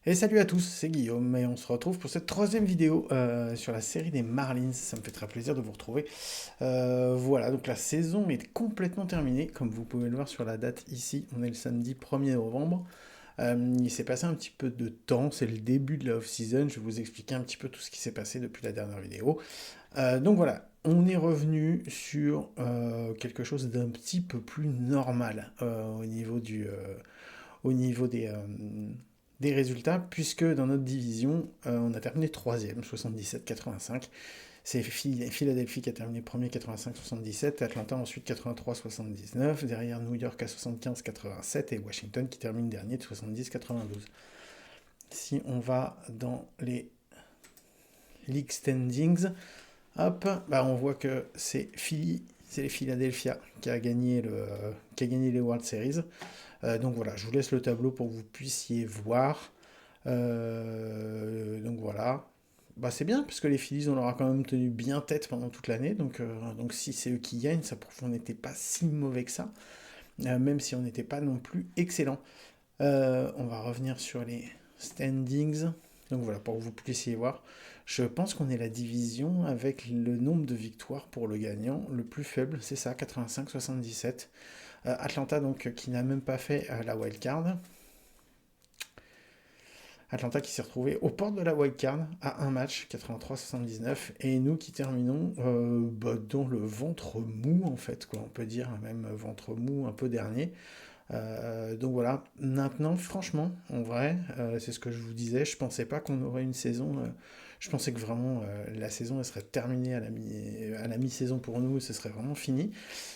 Et salut à tous, c'est Guillaume et on se retrouve pour cette troisième vidéo sur la série des Marlins. Ça me fait très plaisir de vous retrouver. Voilà, donc la saison est complètement terminée, comme vous pouvez le voir sur la date ici. On est le samedi 1er novembre. Il s'est passé un petit peu de temps, c'est le début de la off-season. Je vais vous expliquer un petit peu tout ce qui s'est passé depuis la dernière vidéo. Donc voilà, on est revenu sur quelque chose d'un petit peu plus normal au niveau des résultats, puisque dans notre division, on a terminé troisième, 77-85. C'est Philadelphie qui a terminé premier, 85-77, Atlanta ensuite 83-79, derrière New York à 75-87 et Washington qui termine dernier de 70-92. Si on va dans les league standings, hop, bah on voit que c'est les Philadelphia qui a gagné les World Series. Donc voilà, je vous laisse le tableau pour que vous puissiez voir. Donc voilà. Bah c'est bien, parce que les Phillies, on leur a quand même tenu bien tête pendant toute l'année. Donc si c'est eux qui gagnent, ça prouve qu'on n'était pas si mauvais que ça. Même si on n'était pas non plus excellent. On va revenir sur les standings. Donc voilà, pour que vous puissiez voir. Je pense qu'on est la division avec le nombre de victoires pour le gagnant le plus faible. C'est ça, 85-77. Atlanta, donc, qui n'a même pas fait la wild card. Atlanta qui s'est retrouvé aux portes de la wild card à un match, 83-79. Et nous qui terminons dans le ventre mou, en fait, quoi, on peut dire, même ventre mou un peu dernier. Donc voilà, maintenant, franchement, en vrai, c'est ce que je vous disais, je pensais pas qu'on aurait une saison. Je pensais que vraiment la saison elle serait terminée à la mi-saison pour nous, ce serait vraiment fini.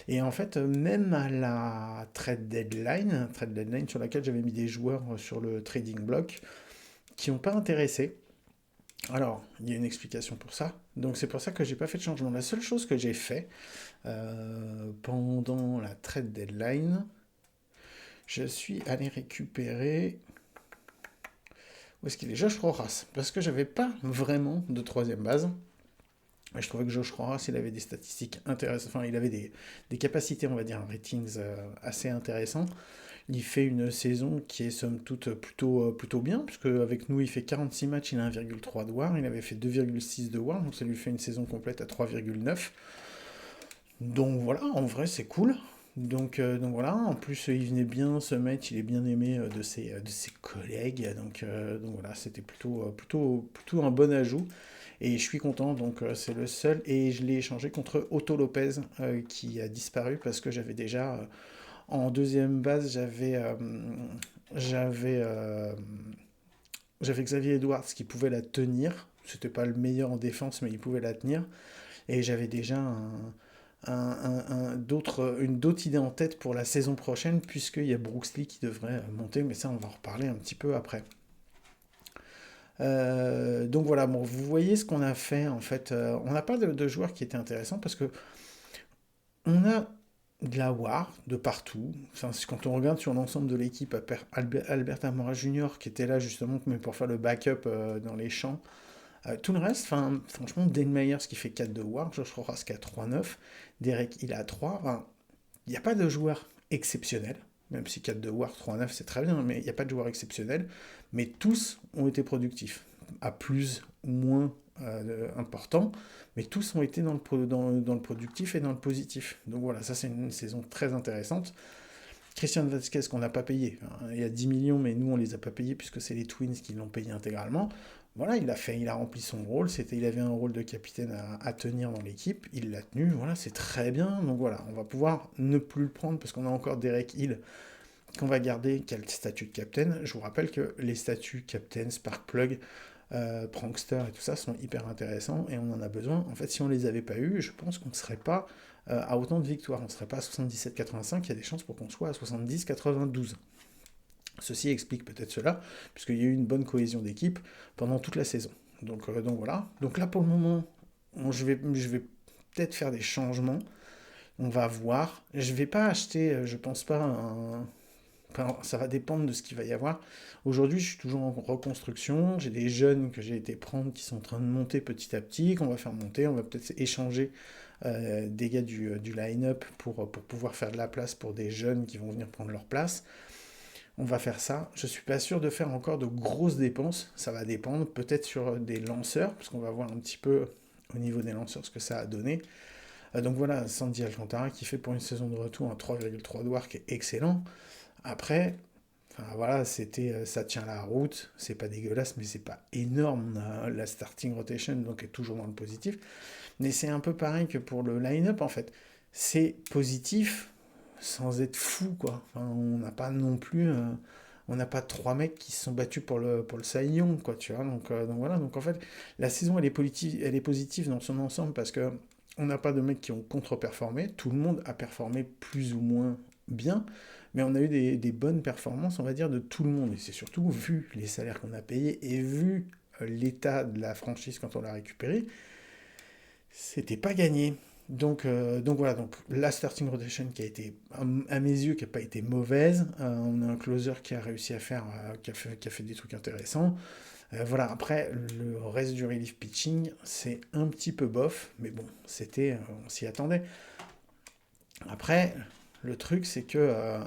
Et en fait, même à la trade deadline sur laquelle j'avais mis des joueurs sur le trading block qui n'ont pas intéressé. Alors, il y a une explication pour ça. Donc c'est pour ça que j'ai pas fait de changement. La seule chose que j'ai fait pendant la trade deadline, je suis allé récupérer. Où est-ce qu'il est Josh Rojas. Parce que j'avais pas vraiment de troisième base. Et je trouvais que Josh Rojas, il avait des statistiques intéressantes. Enfin, il avait des capacités, on va dire, ratings assez intéressants. Il fait une saison qui est somme toute plutôt bien, puisque avec nous, il fait 46 matchs, il a 1,3 de WAR. Il avait fait 2,6 de WAR, donc ça lui fait une saison complète à 3,9. Donc voilà, en vrai, c'est cool. Donc voilà, en plus il venait bien ce match, il est bien aimé de ses collègues, donc voilà, c'était plutôt un bon ajout, et je suis content, donc c'est le seul, et je l'ai échangé contre Otto Lopez, qui a disparu, parce que j'avais déjà, en deuxième base, j'avais, euh, j'avais Xavier Edwards qui pouvait la tenir, c'était pas le meilleur en défense, mais il pouvait la tenir, et j'avais déjà une d'autres idée en tête pour la saison prochaine, puisqu'il y a Brooks Lee qui devrait monter, mais ça on va en reparler un petit peu après. Donc voilà, bon, vous voyez ce qu'on a fait en fait. On n'a pas de joueurs qui étaient intéressants parce que on a de la war de partout. Enfin, quand on regarde sur l'ensemble de l'équipe, Albert Amora Junior qui était là justement mais pour faire le backup dans les champs. Tout le reste, franchement, Dane Myers qui fait 4 de war, Josh Rojas qui a 3,9, Derek il a 3. Enfin, il n'y a pas de joueur exceptionnel, même si 4 de war, 3,9 c'est très bien, mais il n'y a pas de joueur exceptionnel. Mais tous ont été productifs, à plus ou moins important, mais tous ont été dans le productif et dans le positif. Donc voilà, ça c'est une saison très intéressante. Christian Vasquez qu'on n'a pas payé. Il y a 10 millions, mais nous on les a pas payés puisque c'est les Twins qui l'ont payé intégralement. Voilà, il a rempli son rôle. Il avait un rôle de capitaine à tenir dans l'équipe. Il l'a tenu. Voilà, c'est très bien. Donc voilà, on va pouvoir ne plus le prendre parce qu'on a encore Derek Hill qu'on va garder quel statut de captain. Je vous rappelle que les statuts captain, Sparkplug, Prankster et tout ça sont hyper intéressants et on en a besoin. En fait, si on les avait pas eu, je pense qu'on ne serait pas à autant de victoires. On ne serait pas à 77-85, il y a des chances pour qu'on soit à 70-92. Ceci explique peut-être cela, puisqu'il y a eu une bonne cohésion d'équipe pendant toute la saison. Donc voilà. Donc là, pour le moment, je vais peut-être faire des changements. On va voir. Je vais pas acheter, je pense pas, enfin, ça va dépendre de ce qu'il va y avoir. Aujourd'hui, je suis toujours en reconstruction. J'ai des jeunes que j'ai été prendre qui sont en train de monter petit à petit, qu'on va faire monter. On va peut-être échanger des gars du line-up pour pouvoir faire de la place pour des jeunes qui vont venir prendre leur place. On va faire ça. Je suis pas sûr de faire encore de grosses dépenses. Ça va dépendre peut-être sur des lanceurs, parce qu'on va voir un petit peu au niveau des lanceurs ce que ça a donné. Donc voilà, Sandy Alcantara qui fait pour une saison de retour un 3,3 de WAR qui est excellent. Après, enfin, voilà, ça tient la route. C'est pas dégueulasse, mais c'est pas énorme. La starting rotation donc est toujours dans le positif. Mais c'est un peu pareil que pour le line-up en fait. C'est positif sans être fou quoi. Enfin, on n'a pas non plus. On n'a pas trois mecs qui se sont battus pour le Cy Young, quoi, tu vois. Donc voilà, donc en fait, la saison, elle est positive dans son ensemble parce que on n'a pas de mecs qui ont contre-performé. Tout le monde a performé plus ou moins bien, mais on a eu des bonnes performances, on va dire, de tout le monde. Et c'est surtout vu les salaires qu'on a payés et vu l'état de la franchise quand on l'a récupéré, c'était pas gagné. Donc voilà, donc la starting rotation qui a été, à mes yeux, qui n'a pas été mauvaise. On a un closer qui a réussi à faire, qui a fait des trucs intéressants. Voilà, après, le reste du relief pitching, c'est un petit peu bof, mais bon, on s'y attendait. Après, le truc, c'est que,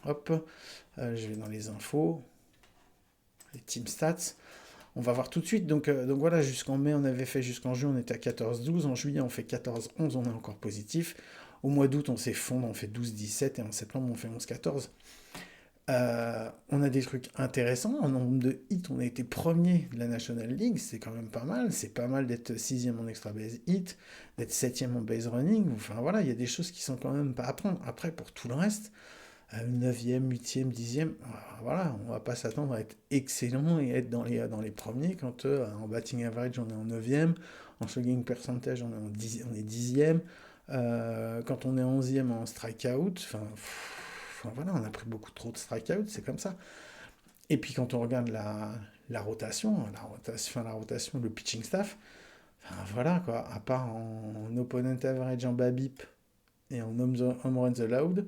hop, je vais dans les infos, les team stats. On va voir tout de suite. Donc voilà, jusqu'en mai, on avait fait jusqu'en juin, on était à 14-12. En juillet, on fait 14-11, on est encore positif. Au mois d'août, on s'effondre, on fait 12-17. Et en septembre, on fait 11-14. On a des trucs intéressants. En nombre de hits, on a été premier de la National League. C'est quand même pas mal. C'est pas mal d'être sixième en extra base hit, d'être septième en base running. Enfin voilà, il y a des choses qui sont quand même pas à prendre. Après, pour tout le reste, 9e, 8e, 10e, voilà, on va pas s'attendre à être excellent et être dans les premiers quand en batting average on est en 9e, en slugging percentage on est 10e, quand on est 11e en strikeout, enfin, voilà, on a pris beaucoup trop de strikeout, c'est comme ça. Et puis quand on regarde la rotation, le pitching staff, enfin, voilà quoi, à part en opponent average en BABIP et en home runs allowed,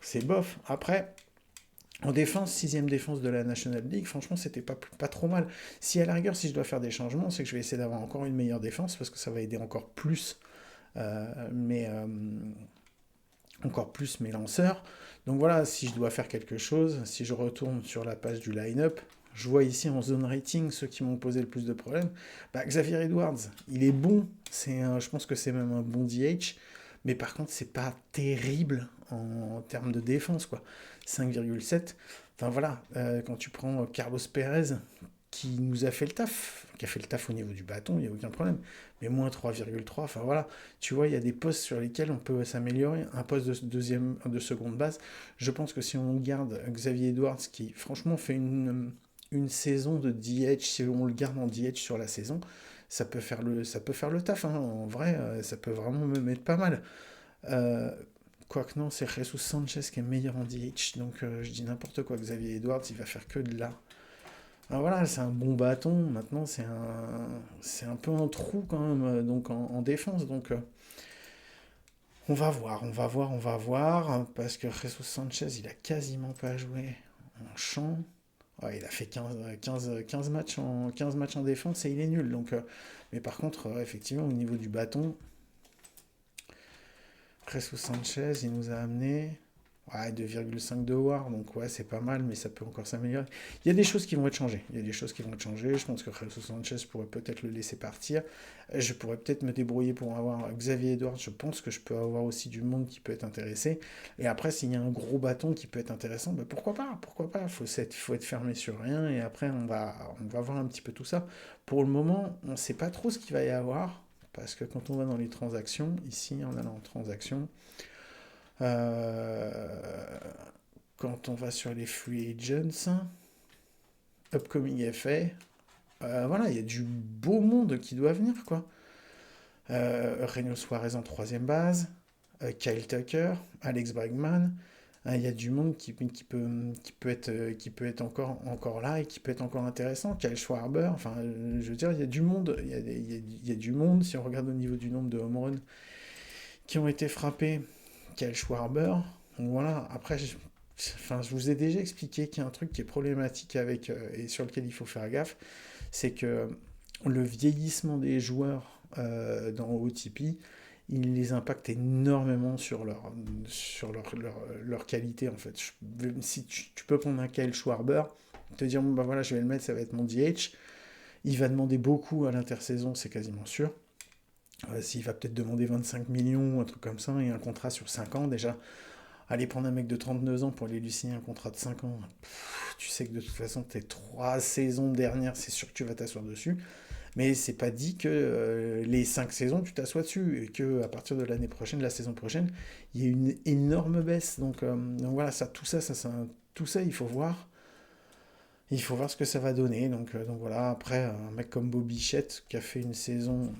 c'est bof. Après, en défense, sixième défense de la National League, franchement, c'était pas trop mal. Si à la rigueur, si je dois faire des changements, c'est que je vais essayer d'avoir encore une meilleure défense parce que ça va aider encore plus mes lanceurs. Donc voilà, si je dois faire quelque chose, si je retourne sur la page du line-up, je vois ici en zone rating ceux qui m'ont posé le plus de problèmes. Bah, Xavier Edwards, il est bon. Je pense que c'est même un bon DH. Mais par contre, c'est pas terrible en termes de défense, quoi. 5,7. Enfin voilà, quand tu prends Carlos Pérez, qui nous a fait le taf, qui a fait le taf au niveau du bâton, il n'y a aucun problème. Mais moins 3,3, enfin voilà, tu vois, il y a des postes sur lesquels on peut s'améliorer. Un poste de seconde base, je pense que si on garde Xavier Edwards, qui franchement fait une saison de DH, si on le garde en DH sur la saison, ça peut faire le taf, hein. En vrai, ça peut vraiment me mettre pas mal. Euh, Quoique non, c'est Jesus Sanchez qui est meilleur en DH, donc je dis n'importe quoi. Xavier Edwards, il va faire que de là. Alors voilà, c'est un bon bâton. Maintenant, c'est un peu un trou quand même, donc en défense. Donc on va voir, on va voir, on va voir, hein, parce que Jesus Sanchez, il a quasiment pas joué en champ. Ouais, il a fait 15 matchs en défense et il est nul. Mais par contre, effectivement, au niveau du bâton, Jesus Sanchez, il nous a amené, ouais, 2,5 de war, donc ouais, c'est pas mal, mais ça peut encore s'améliorer. Il y a des choses qui vont être changées. Il y a des choses qui vont être changées. Je pense que Jesus Sanchez pourrait peut-être le laisser partir. Je pourrais peut-être me débrouiller pour avoir Xavier Edwards. Je pense que je peux avoir aussi du monde qui peut être intéressé. Et après, s'il y a un gros bâton qui peut être intéressant, ben pourquoi pas? Pourquoi pas? Faut être fermé sur rien. Et après, on va voir un petit peu tout ça. Pour le moment, on ne sait pas trop ce qu'il va y avoir. Parce que quand on va dans les transactions, ici, en allant en transactions, euh, quand on va sur les free agents, upcoming FA, voilà, il y a du beau monde qui doit venir, quoi. Reino Suarez en troisième base, Kyle Tucker, Alex Bregman. Il y a du monde qui peut être encore là et qui peut être encore intéressant. Kyle Schwarber, enfin, je veux dire, il y a du monde. Il y a du monde. Si on regarde au niveau du nombre de home runs qui ont été frappés, Kyle Schwarber. Donc voilà, après, je vous ai déjà expliqué qu'il y a un truc qui est problématique et sur lequel il faut faire gaffe, c'est que le vieillissement des joueurs dans OTP, il les impacte énormément sur leur qualité en fait. Si tu peux prendre un Kyle Schwarber, te dire bon bah voilà je vais le mettre, ça va être mon DH. Il va demander beaucoup à l'intersaison, c'est quasiment sûr. S'il va peut-être demander 25 millions, un truc comme ça, et un contrat sur 5 ans déjà. Aller prendre un mec de 32 ans pour aller lui signer un contrat de 5 ans, tu sais que de toute façon tes 3 saisons dernières, c'est sûr que tu vas t'asseoir dessus. Mais c'est pas dit que les 5 saisons, tu t'assois dessus et que à partir de l'année prochaine, la saison prochaine, il y a une énorme baisse. Donc voilà, tout ça, il faut voir. Il faut voir ce que ça va donner. Donc voilà, après, un mec comme Bobby Bichette qui a fait une saison.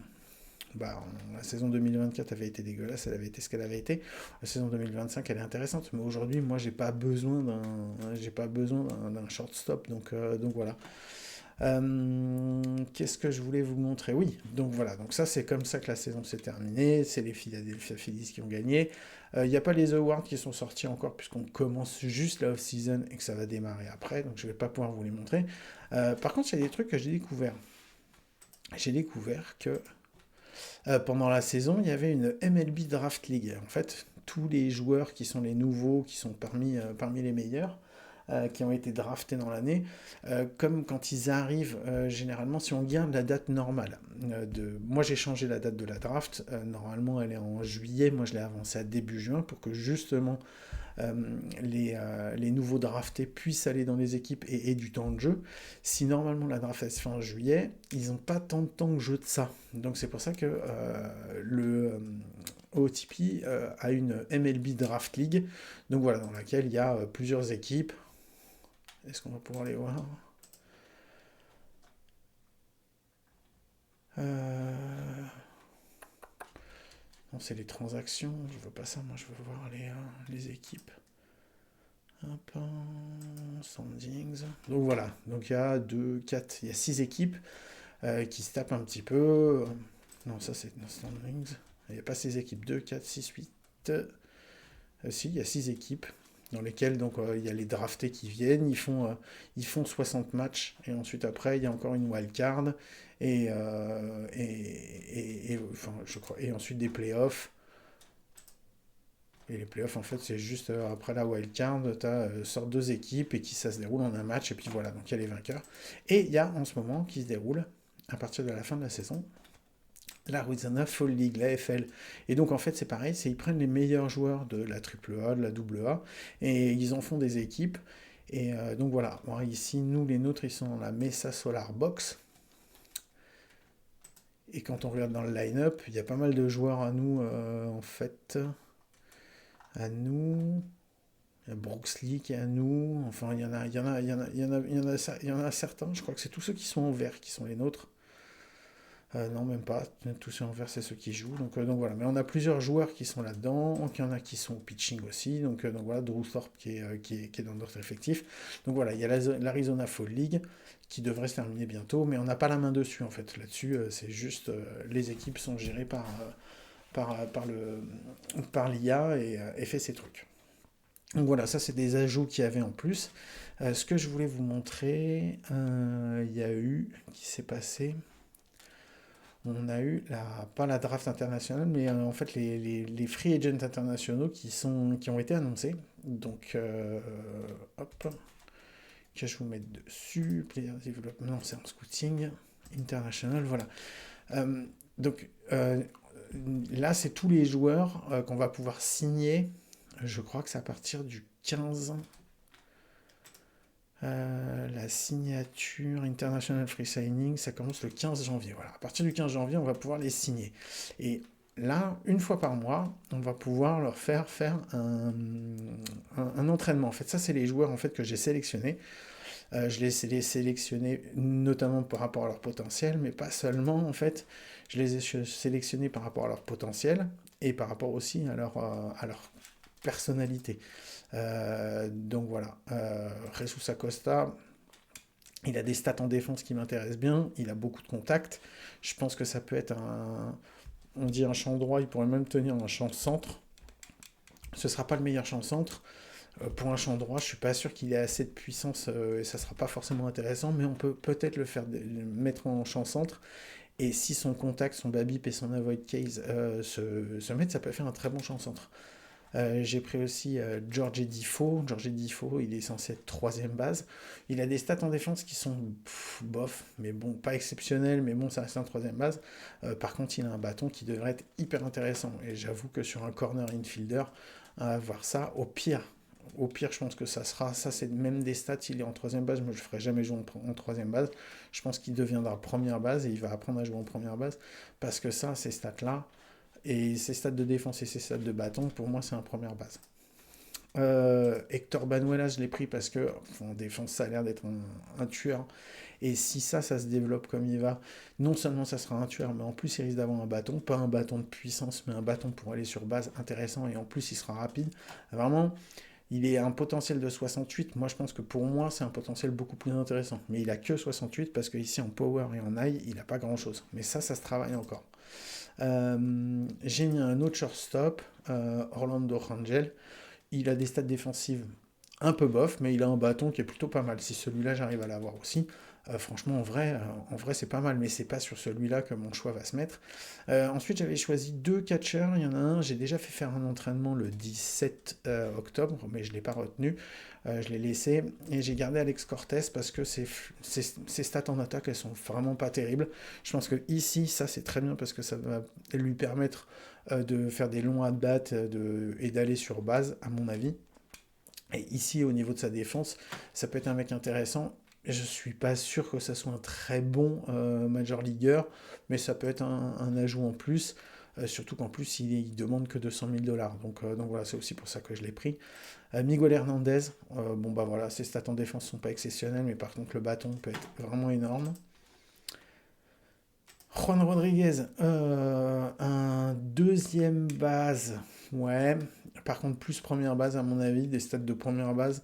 Bah, la saison 2024 avait été dégueulasse, elle avait été ce qu'elle avait été. La saison 2025, elle est intéressante, mais aujourd'hui, moi, j'ai pas besoin d'un shortstop, donc voilà. Qu'est-ce que je voulais vous montrer? Oui, donc voilà, donc ça c'est comme ça que la saison s'est terminée, c'est les Philadelphia Phillies qui ont gagné. Il n'y a pas les awards qui sont sortis encore puisqu'on commence juste la off-season et que ça va démarrer après, donc je ne vais pas pouvoir vous les montrer. Par contre, il y a des trucs que j'ai découverts. J'ai découvert que pendant la saison, il y avait une MLB Draft League. En fait, tous les joueurs qui sont les nouveaux, qui sont parmi les meilleurs, qui ont été draftés dans l'année, comme quand ils arrivent, généralement, si on garde la date normale. Moi, j'ai changé la date de la draft. Normalement, elle est en juillet. Moi, je l'ai avancée à début juin pour que justement euh, les nouveaux draftés puissent aller dans les équipes et aient du temps de jeu. Si normalement la draft se fait en juillet, ils n'ont pas tant de temps de jeu de ça. Donc c'est pour ça que le OTP a une MLB Draft League, donc voilà, dans laquelle il y a plusieurs équipes. Est-ce qu'on va pouvoir les voir? Non, c'est les transactions. Je veux pas ça. Moi, je veux voir les équipes. Hop, standings. Donc voilà. Donc il y a 2, 4, il y a 6 équipes qui se tapent un petit peu. Non, ça c'est dans standings. Il n'y a pas 6 équipes. 2, 4, 6, 8. Si, il y a 6 équipes dans lesquelles donc il y a les draftés qui viennent, ils font 60 matchs et ensuite après il y a encore une wild card enfin je crois et ensuite des playoffs. Et les playoffs en fait c'est juste après la wild card, sortent deux équipes et qui ça se déroule en un match et puis voilà, donc il y a les vainqueurs. Et il y a en ce moment qui se déroule à partir de la fin de la saison l'Arizona Fall League, la FL. Et donc en fait c'est pareil, ils prennent les meilleurs joueurs de la AAA, de la AA, et ils en font des équipes. Et donc voilà, bon, ici nous les nôtres ils sont dans la Mesa Solar Box. Et quand on regarde dans le line-up, il y a pas mal de joueurs à nous en fait. À nous. Il y a Brooks Lee qui est à nous. Enfin il y en a certains, je crois que c'est tous ceux qui sont en vert qui sont les nôtres. Non, même pas. Tous ceux en vert, c'est ceux qui jouent. Donc voilà. Mais on a plusieurs joueurs qui sont là-dedans. Donc il y en a qui sont au pitching aussi. Donc voilà, Drew Thorpe qui est dans notre effectif. Donc voilà, il y a l'Arizona Fall League qui devrait se terminer bientôt. Mais on n'a pas la main dessus en fait. Là-dessus, c'est juste les équipes sont gérées par l'IA et fait ces trucs. Donc voilà, ça c'est des ajouts qu'il y avait en plus. Ce que je voulais vous montrer, il y a eu, qui s'est passé, on a eu pas la draft internationale, mais en fait les free agents internationaux qui ont été annoncés. Donc, hop, que je vous mette dessus. Player Development, non, c'est en scouting. International, voilà. Donc, là, c'est tous les joueurs qu'on va pouvoir signer. Je crois que c'est à partir du 15. La signature International Free Signing, ça commence le 15 janvier. Voilà. À partir du 15 janvier, on va pouvoir les signer. Et là, une fois par mois, on va pouvoir leur faire un entraînement. En fait, ça, c'est les joueurs en fait, que j'ai sélectionnés. Je les ai sélectionnés notamment par rapport à leur potentiel, mais pas seulement. En fait, je les ai sélectionnés par rapport à leur potentiel et par rapport aussi à leur personnalité. Donc voilà, Jesus Acosta, il a des stats en défense qui m'intéressent bien, il a beaucoup de contacts. Je pense que ça peut être on dit un champ droit, il pourrait même tenir un champ centre. Ce ne sera pas le meilleur champ centre. Pour un champ droit, je ne suis pas sûr qu'il ait assez de puissance et ça ne sera pas forcément intéressant, mais on peut peut-être le mettre en champ centre Et si son contact, son babip et son avoid case se mettent, ça peut faire un très bon champ centre. J'ai pris aussi George Defoe. George Defoe, il est censé être troisième base. Il a des stats en défense qui sont bof, mais bon, pas exceptionnels, mais bon, ça reste un troisième base. Par contre, il a un bâton qui devrait être hyper intéressant. Et j'avoue que sur un corner infielder, voir ça, au pire, je pense que ça sera, ça c'est même des stats, il est en troisième base, mais je ne ferai jamais jouer en troisième base. Je pense qu'il deviendra première base et il va apprendre à jouer en première base, parce que ça, ces stats-là, et ses stats de défense et ses stats de bâton, pour moi, c'est un première base. Hector Banuelas, je l'ai pris parce que en défense, ça a l'air d'être un tueur. Et si ça se développe comme il va, non seulement ça sera un tueur, mais en plus, il risque d'avoir un bâton. Pas un bâton de puissance, mais un bâton pour aller sur base intéressant. Et en plus, il sera rapide. Vraiment, il est un potentiel de 68. Moi, je pense que pour moi, c'est un potentiel beaucoup plus intéressant. Mais il a que 68 parce qu'ici, en power et en high, il n'a pas grand-chose. Mais ça se travaille encore. J'ai mis un autre shortstop, Orlando Rangel. Il a des stats défensives un peu bof, mais il a un bâton qui est plutôt pas mal. Si celui-là, j'arrive à l'avoir aussi, franchement, en vrai, c'est pas mal, mais c'est pas sur celui-là que mon choix va se mettre. Ensuite, j'avais choisi deux catcheurs. Il y en a un, j'ai déjà fait faire un entraînement le 17 octobre, mais je ne l'ai pas retenu. Je l'ai laissé et j'ai gardé Alex Cortez parce que ses stats en attaque, elles sont vraiment pas terribles. Je pense que ici, ça c'est très bien parce que ça va lui permettre de faire des longs at-bats et d'aller sur base, à mon avis. Et ici, au niveau de sa défense, ça peut être un mec intéressant. Je suis pas sûr que ça soit un très bon major leagueur, mais ça peut être un ajout en plus. Surtout qu'en plus, il demande que 200 000 dollars. Donc voilà, c'est aussi pour ça que je l'ai pris. Miguel Hernandez, bon bah voilà, ses stats en défense sont pas exceptionnelles, mais par contre le bâton peut être vraiment énorme. Juan Rodriguez, un deuxième base, ouais. Par contre, plus première base à mon avis, des stats de première base,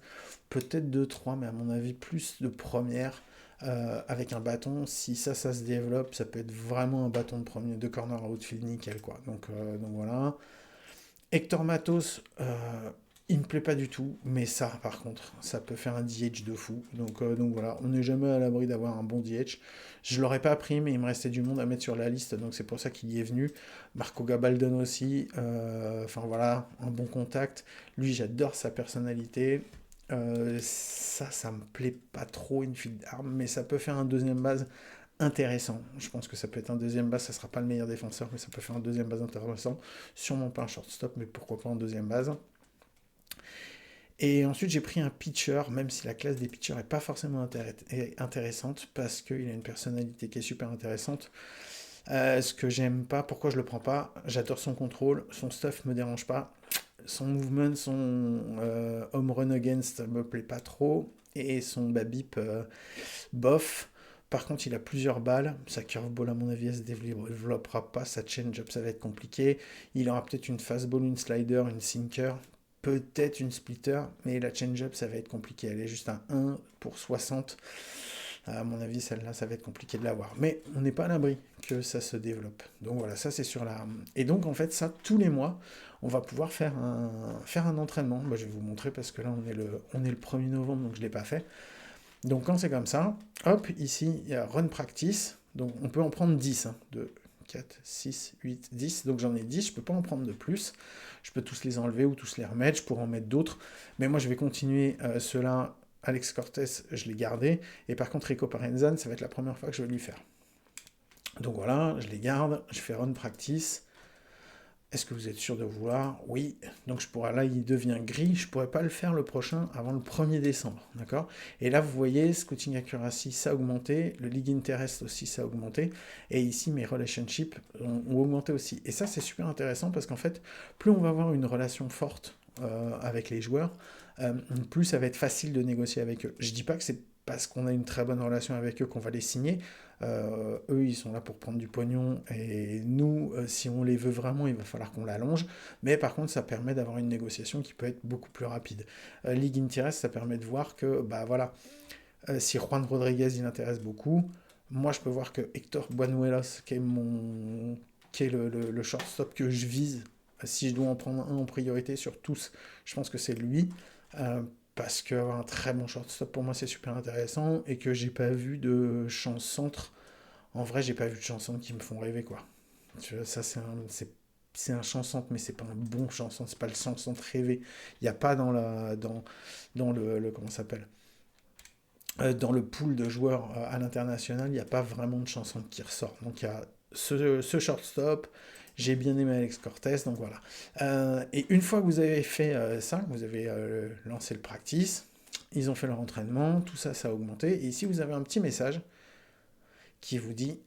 peut-être 2-3, mais à mon avis, plus de première. Avec un bâton, si ça se développe, ça peut être vraiment un bâton de premier, de corner à outfield nickel, quoi. Donc voilà. Hector Matos, il me plaît pas du tout, mais ça, par contre, ça peut faire un DH de fou. Donc voilà, on n'est jamais à l'abri d'avoir un bon DH. Je l'aurais pas pris, mais il me restait du monde à mettre sur la liste, donc c'est pour ça qu'il y est venu. Marco Gabaldon aussi, enfin voilà, un bon contact. Lui, j'adore sa personnalité. Ça me plaît pas trop, une file d'armes, mais ça peut faire un deuxième base intéressant. Je pense que ça peut être un deuxième base, ça sera pas le meilleur défenseur, mais ça peut faire un deuxième base intéressant. Sûrement pas un shortstop, mais pourquoi pas en deuxième base. Et ensuite, j'ai pris un pitcher, même si la classe des pitchers n'est pas forcément intéressante, parce qu'il a une personnalité qui est super intéressante. Ce que j'aime pas, pourquoi je le prends pas, j'adore son contrôle, son stuff me dérange pas, son movement, son home run against me plaît pas trop, et son babip bof. Par contre, il a plusieurs balles. Sa curveball, à mon avis, elle se développera pas. Sa change-up, ça va être compliqué. Il aura peut-être une fastball, une slider, une sinker, peut-être une splitter, mais la change-up, ça va être compliqué. Elle est juste à 1 pour 60. À mon avis, celle-là, ça va être compliqué de l'avoir. Mais on n'est pas à l'abri que ça se développe. Donc voilà, ça c'est sur la... Et donc en fait, ça, tous les mois, on va pouvoir faire un entraînement. Bah, je vais vous montrer parce que là, on est le 1er novembre, donc je ne l'ai pas fait. Donc quand c'est comme ça, hop, ici, il y a Run Practice. Donc on peut en prendre 10. 2, 4, 6, 8, 10. Donc j'en ai 10, je ne peux pas en prendre de plus. Je peux tous les enlever ou tous les remettre, je pourrais en mettre d'autres. Mais moi, je vais continuer ceux-là. Alex Cortez, je l'ai gardé. Et par contre, Rico Parenzan, ça va être la première fois que je vais lui faire. Donc voilà, je les garde, je fais Run Practice. Est-ce que vous êtes sûr de vouloir? Oui. Donc je pourrais, là, il devient gris. Je ne pourrais pas le faire le prochain avant le 1er décembre. D'accord? Et là, vous voyez, Scouting Accuracy, ça a augmenté. Le League Interest aussi, ça a augmenté. Et ici, mes relationships ont augmenté aussi. Et ça, c'est super intéressant parce qu'en fait, plus on va avoir une relation forte avec les joueurs, plus ça va être facile de négocier avec eux. Je ne dis pas que c'est parce qu'on a une très bonne relation avec eux qu'on va les signer. Eux, ils sont là pour prendre du pognon et nous, si on les veut vraiment, il va falloir qu'on l'allonge. Mais par contre, ça permet d'avoir une négociation qui peut être beaucoup plus rapide. Ligue Interest, ça permet de voir que, bah voilà, si Juan Rodriguez, il intéresse beaucoup, moi, je peux voir que Hector Banuelos, qui est le shortstop que je vise, si je dois en prendre un en priorité sur tous, je pense que c'est lui. Parce qu'un très bon shortstop pour moi c'est super intéressant et que j'ai pas vu de chance centre En vrai, j'ai pas vu de chansons qui me font rêver, quoi. Tu vois, ça, c'est un chanson, mais c'est pas un bon chanson, c'est pas le chanson rêvé. Il n'y a pas dans comment ça s'appelle dans le pool de joueurs à l'international, il n'y a pas vraiment de chanson qui ressort. Donc il y a ce shortstop, j'ai bien aimé Alex Cortez, donc voilà. Et une fois que vous avez fait ça, vous avez lancé le practice, ils ont fait leur entraînement, tout ça, ça a augmenté. Et ici, vous avez un petit message qui vous dit,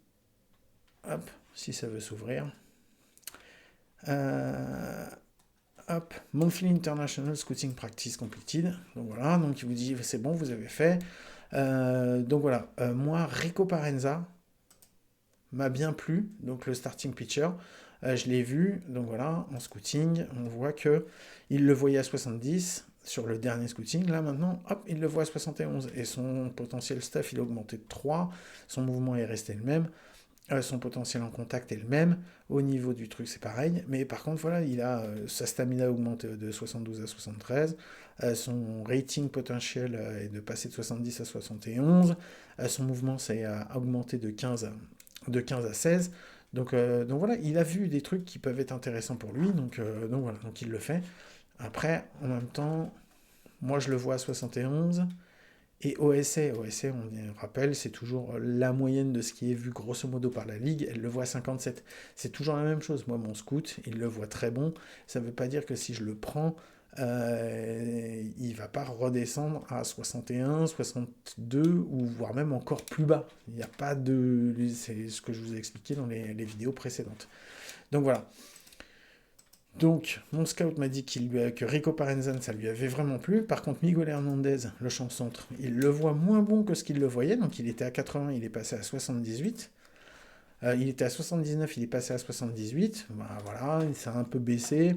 hop, si ça veut s'ouvrir, euh, hop, Monthly International Scouting Practice Completed. Donc voilà, donc il vous dit, c'est bon, vous avez fait. Donc voilà, moi, Rico Parenza m'a bien plu, donc le starting pitcher. Je l'ai vu, donc voilà, en scouting, on voit que il le voyait à 70 sur le dernier scouting. Là maintenant, hop, il le voit à 71 et son potentiel stuff, il a augmenté de 3. Son mouvement est resté le même. Son potentiel en contact est le même. Au niveau du truc, c'est pareil. Mais par contre, voilà, il a sa stamina a augmenté de 72 à 73. Son rating potentiel est de passer de 70 à 71. Son mouvement s'est augmenté de 15 à 16. Donc voilà, il a vu des trucs qui peuvent être intéressants pour lui. Donc voilà, donc il le fait. Après, en même temps, moi je le vois à 71. Et OSA, on rappelle, c'est toujours la moyenne de ce qui est vu grosso modo par la ligue, elle le voit à 57. C'est toujours la même chose. Moi, mon scout, il le voit très bon. Ça ne veut pas dire que si je le prends, il ne va pas redescendre à 61, 62 ou voire même encore plus bas. Il n'y a pas de... C'est ce que je vous ai expliqué dans les vidéos précédentes. Donc voilà. Donc, mon scout m'a dit que Rico Parenzan, ça lui avait vraiment plu. Par contre, Miguel Hernandez, le champ centre, il le voit moins bon que ce qu'il le voyait. Donc, il était à 80, il est passé à 78. Il était à 79, il est passé à 78. Bah, voilà, il s'est un peu baissé.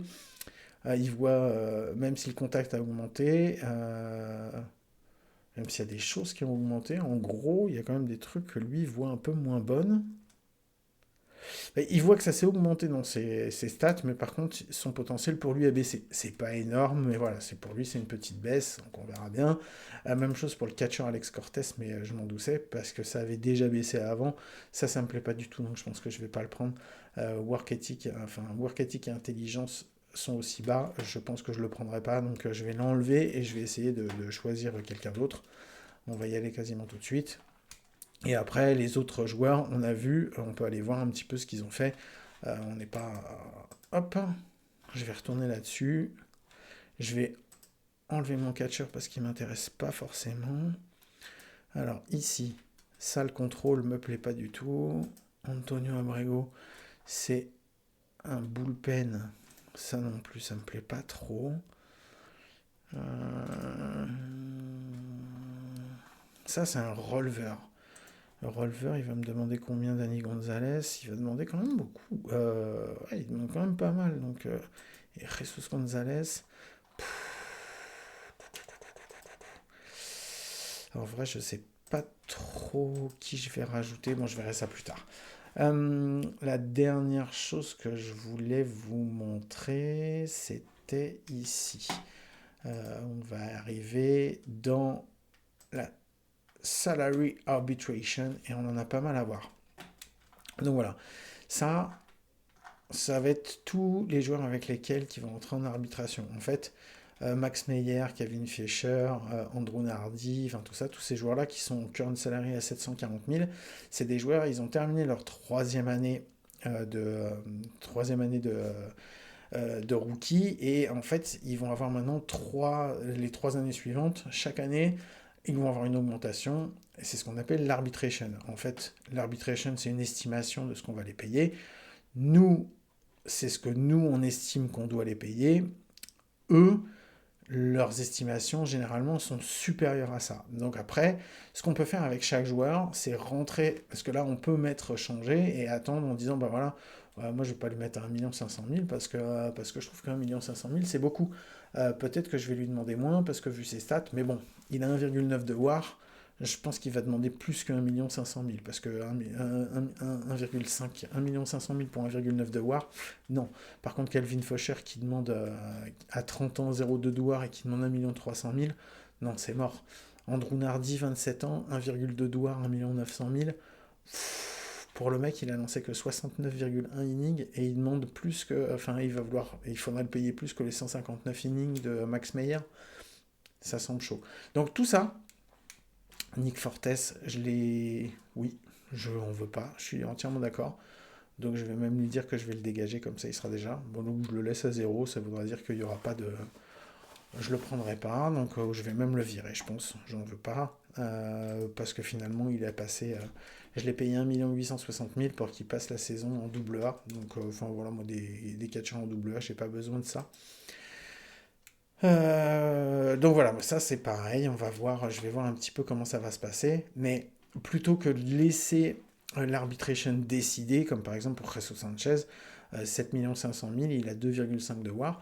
Il voit, même si le contact a augmenté, même s'il y a des choses qui ont augmenté, en gros, il y a quand même des trucs que lui voit un peu moins bonnes. Il voit que ça s'est augmenté dans ses stats, mais par contre, son potentiel pour lui a baissé. C'est pas énorme, mais voilà, c'est pour lui, c'est une petite baisse, donc on verra bien. Même chose pour le catcher Alex Cortez, mais je m'en doutais, parce que ça avait déjà baissé avant. Ça me plaît pas du tout, donc je pense que je vais pas le prendre. Work ethic et intelligence sont aussi bas, je pense que je le prendrai pas, donc je vais l'enlever et je vais essayer de choisir quelqu'un d'autre. On va y aller quasiment tout de suite. Et après, les autres joueurs, on a vu, on peut aller voir un petit peu ce qu'ils ont fait. On n'est pas... Hop, je vais retourner là-dessus. Je vais enlever mon catcher parce qu'il ne m'intéresse pas forcément. Alors ici, ça le contrôle me plaît pas du tout. Antonio Abrego, c'est un bullpen. Ça non plus, ça me plaît pas trop. Ça, c'est un releveur. Le releveur, il va me demander combien Danny Gonzalez. Il va demander quand même beaucoup. Ouais, il demande quand même pas mal. Donc, et Jesus Gonzalez. En vrai, je sais pas trop qui je vais rajouter. Bon, je verrai ça plus tard. La dernière chose que je voulais vous montrer, c'était ici. On va arriver dans la salary arbitration et on en a pas mal à voir. Donc voilà, ça va être tous les joueurs avec lesquels qui vont entrer en arbitration. En fait, Max Meyer, Kevin Fischer, Andrew Nardi, enfin tout ça, tous ces joueurs-là qui sont current salary à 740 000, c'est des joueurs, ils ont terminé leur troisième année de rookie et en fait, ils vont avoir maintenant les 3 années suivantes, chaque année, ils vont avoir une augmentation. Et c'est ce qu'on appelle l'arbitration. En fait, l'arbitration, c'est une estimation de ce qu'on va les payer. Nous, c'est ce que nous, on estime qu'on doit les payer. Eux, leurs estimations, généralement, sont supérieures à ça. Donc après, ce qu'on peut faire avec chaque joueur, c'est rentrer, parce que là, on peut mettre changer et attendre en disant, bah voilà, moi, je ne vais pas lui mettre à 1 500 000 parce que je trouve qu'1 500 000, c'est beaucoup. Peut-être que je vais lui demander moins parce que vu ses stats, mais bon, il a 1,9 de WAR. Je pense qu'il va demander plus que 1 500 000 parce que 1 500 000 pour 1,9 de WAR, non. Par contre, Calvin Fosher qui demande à 30 ans 0,2 de WAR et qui demande 1 300 000, non, c'est mort. Andrew Nardi, 27 ans, 1,2 de WAR, 1 900 000. Pour le mec, il a lancé que 69,1 innings et il demande plus que. Enfin, il faudrait le payer plus que les 159 innings de Max Meyer. Ça semble chaud. Donc tout ça, Nick Fortes, je l'ai. Oui, je n'en veux pas. Je suis entièrement d'accord. Donc je vais même lui dire que je vais le dégager, comme ça il sera déjà. Bon, donc je le laisse à zéro, ça voudra dire qu'il n'y aura pas de. Je le prendrai pas, donc je vais même le virer, je pense. J'en veux pas. Parce que finalement, il a passé. Je l'ai payé 1 860 000 pour qu'il passe la saison en double A. Donc, enfin voilà, moi, des catcheurs en double A, j'ai pas besoin de ça. Donc voilà, ça c'est pareil, on va voir, je vais voir un petit peu comment ça va se passer, mais plutôt que de laisser l'arbitration décider, comme par exemple pour Jesus Sanchez, 7 500 000, il a 2,5 de WAR,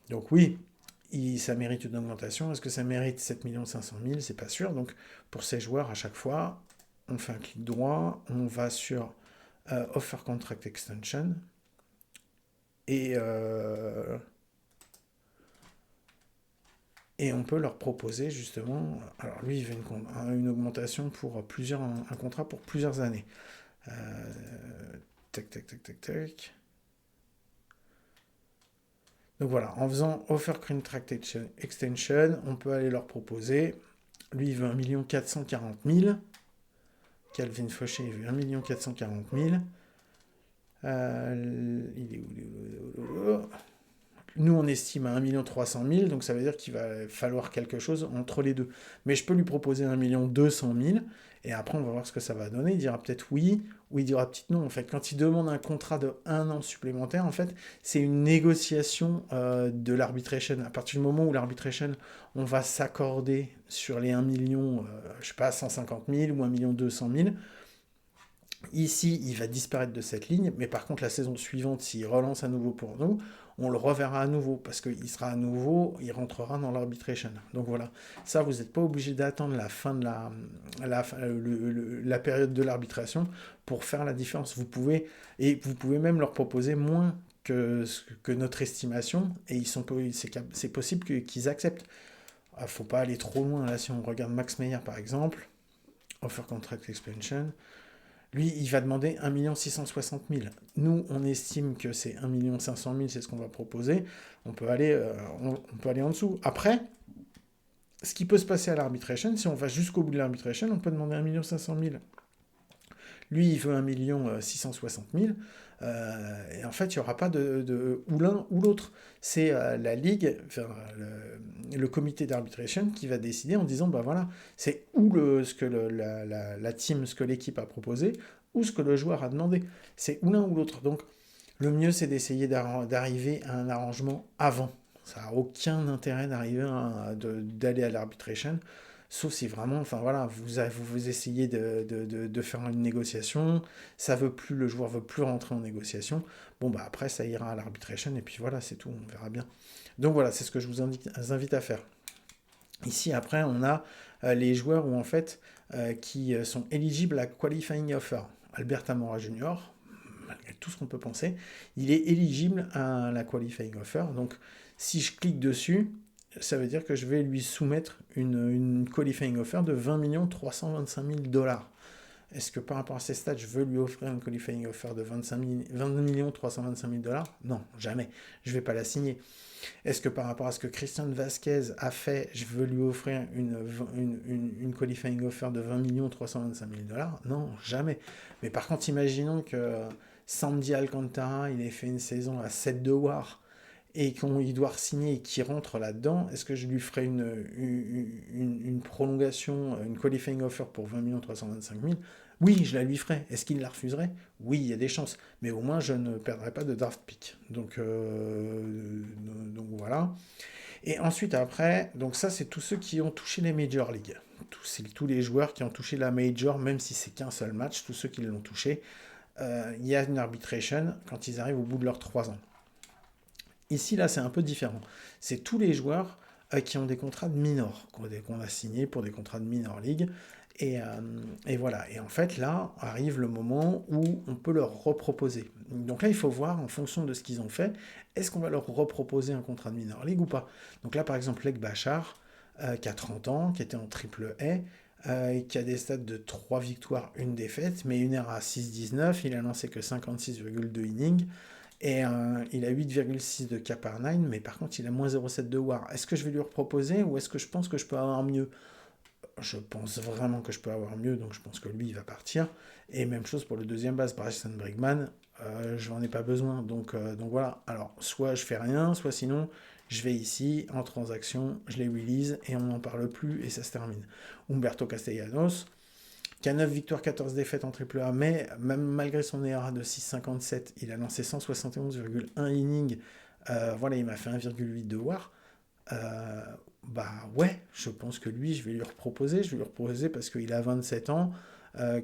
donc oui, ça mérite une augmentation, est-ce que ça mérite 7 500 000, c'est pas sûr, donc pour ces joueurs, à chaque fois, on fait un clic droit, on va sur Offer Contract Extension, et... Et on peut leur proposer justement, alors lui il veut une augmentation pour un contrat pour plusieurs années. Euh, tac, tac, tac, tac, tac. Donc voilà, en faisant Offer Contract Extension, on peut aller leur proposer, lui il veut 1 440 000, Calvin Fauché il veut 1 440 000, il est où? Nous, on estime à 1 300 000, donc ça veut dire qu'il va falloir quelque chose entre les deux. Mais je peux lui proposer 1 200 000, et après, on va voir ce que ça va donner. Il dira peut-être oui, ou il dira peut-être non. En fait, quand il demande un contrat de 1 an supplémentaire, en fait, c'est une négociation de l'arbitration. À partir du moment où l'arbitration, on va s'accorder sur les 1 million, je sais pas, 150 000 ou 1 200 000, ici, il va disparaître de cette ligne, mais par contre, la saison suivante, s'il relance à nouveau pour nous, on le reverra à nouveau, parce qu'il sera à nouveau, il rentrera dans l'arbitration. Donc voilà, ça, vous n'êtes pas obligé d'attendre la fin de la période de l'arbitration pour faire la différence. Et vous pouvez même leur proposer moins que notre estimation, et c'est possible qu'ils acceptent. Il ne faut pas aller trop loin, là, si on regarde Max Meyer, par exemple, Offer Contract Expansion, lui, il va demander 1 660 000. Nous, on estime que c'est 1 500 000, c'est ce qu'on va proposer. On peut aller en dessous. Après, ce qui peut se passer à l'arbitration, si on va jusqu'au bout de l'arbitration, on peut demander 1 500 000. Lui, il veut 1 660 000. Et en fait, il n'y aura pas de ou l'un ou l'autre. C'est la ligue, enfin, le comité d'arbitration qui va décider en disant, bah voilà, c'est ou ce que la team, ce que l'équipe a proposé, ou ce que le joueur a demandé. C'est ou l'un ou l'autre. Donc, le mieux, c'est d'essayer d'arriver à un arrangement avant. Ça n'a aucun intérêt d'aller à l'arbitration. Sauf si vraiment, enfin voilà, vous essayez de faire une négociation, le joueur veut plus rentrer en négociation. Bon bah après ça ira à l'arbitration et puis voilà, c'est tout, on verra bien. Donc voilà, c'est ce que je vous invite à faire. Ici après on a les joueurs où en fait qui sont éligibles à qualifying offer. Albert Amora Junior, malgré tout ce qu'on peut penser, il est éligible à la qualifying offer. Donc si je clique dessus, ça veut dire que je vais lui soumettre une qualifying offer de 20 325 000 dollars. Est-ce que par rapport à ces stats, je veux lui offrir une qualifying offer de 20 325 000 dollars? Non, jamais. Je ne vais pas la signer. Est-ce que par rapport à ce que Christian Vasquez a fait, je veux lui offrir une qualifying offer de 20 325 000 dollars? Non, jamais. Mais par contre, imaginons que Sandy Alcantara, il ait fait une saison à 7 de WAR et qu'il doit signer et qu'il rentre là-dedans, est-ce que je lui ferai une prolongation, une qualifying offer pour 20 325 000? Oui, je la lui ferai. Est-ce qu'il la refuserait? Oui, il y a des chances. Mais au moins, je ne perdrai pas de draft pick. Donc voilà. Et ensuite, après, donc ça, c'est tous ceux qui ont touché les Major League. C'est tous les joueurs qui ont touché la Major, même si c'est qu'un seul match, tous ceux qui l'ont touché. Il y a une arbitration quand ils arrivent au bout de leurs 3 ans. Ici, là, c'est un peu différent. C'est tous les joueurs qui ont des contrats de minor, qu'on a signés pour des contrats de minor league. Et voilà. Et en fait, là, arrive le moment où on peut leur reproposer. Donc là, il faut voir, en fonction de ce qu'ils ont fait, est-ce qu'on va leur reproposer un contrat de minor league ou pas. Donc là, par exemple, Lek Bachar, qui a 30 ans, qui était en triple A, et qui a des stats de 3 victoires, une défaite, mais une ère à 6,19, il a lancé que 56,2 innings, et il a 8,6 de K par 9, mais par contre il a moins 0,7 de WAR. Est-ce que je vais lui reproposer ou est-ce que je pense que je peux avoir mieux? Je pense vraiment que je peux avoir mieux, donc je pense que lui, il va partir. Et même chose pour le deuxième base, Bryson Brigman, je n'en ai pas besoin. Donc voilà, alors soit je fais rien, soit sinon je vais ici, en transaction, je les release et on n'en parle plus et ça se termine. Humberto Castellanos, qui a 9 victoires, 14 défaites en AAA, mais même malgré son ERA de 6,57, il a lancé 171,1 innings. Voilà, il m'a fait 1,8 de WAR. Euh, Bah ouais, je pense que lui, je vais lui reproposer. Je vais lui reproposer parce qu'il a 27 ans,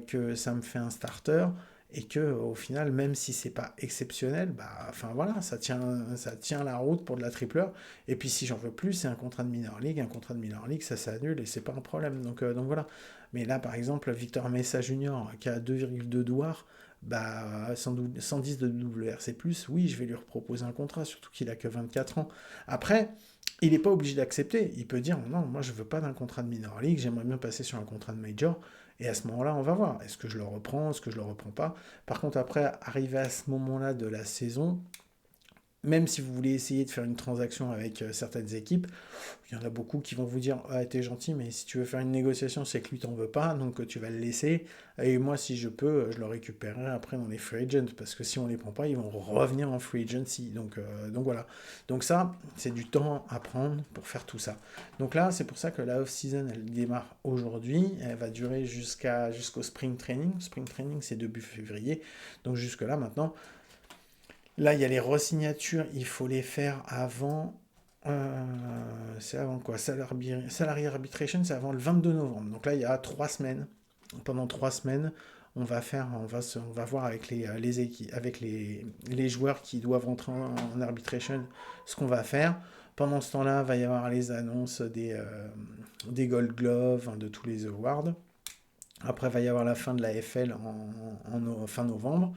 que ça me fait un starter et que au final, même si c'est pas exceptionnel, bah enfin voilà, ça tient la route pour de la tripleur. Et puis si j'en veux plus, c'est un contrat de minor league. Un contrat de minor league, ça s'annule et c'est pas un problème. Donc voilà. Mais là, par exemple, Victor Mesa Junior qui a 2,2 dollars, bah 110 de WRC+, oui, je vais lui reproposer un contrat, surtout qu'il a que 24 ans. Après, il n'est pas obligé d'accepter. Il peut dire non, moi je veux pas d'un contrat de minor league, j'aimerais bien passer sur un contrat de major. Et à ce moment-là, on va voir. Est-ce que je le reprends, est-ce que je le reprends pas? Par contre, après, arrivé à ce moment-là de la saison, même si vous voulez essayer de faire une transaction avec certaines équipes, il y en a beaucoup qui vont vous dire ah, t'es gentil, mais si tu veux faire une négociation, c'est que lui t'en veut pas, donc tu vas le laisser. Et moi, si je peux, je le récupérerai après dans les free agents, parce que si on les prend pas, ils vont revenir en free agency. Donc voilà. Donc ça, c'est du temps à prendre pour faire tout ça. Donc là, c'est pour ça que la off-season, elle démarre aujourd'hui. Elle va durer jusqu'au spring training. Spring training, c'est début février. Donc jusque-là, maintenant, là, il y a les re-signatures, il faut les faire avant. C'est avant quoi? Salary arbitration, c'est avant le 22 novembre. Donc là, il y a 3 semaines. Pendant 3 semaines, on va voir avec avec les joueurs qui doivent rentrer en arbitration ce qu'on va faire. Pendant ce temps-là, il va y avoir les annonces des Gold Gloves, hein, de tous les awards. Après, il va y avoir la fin de la FL fin novembre.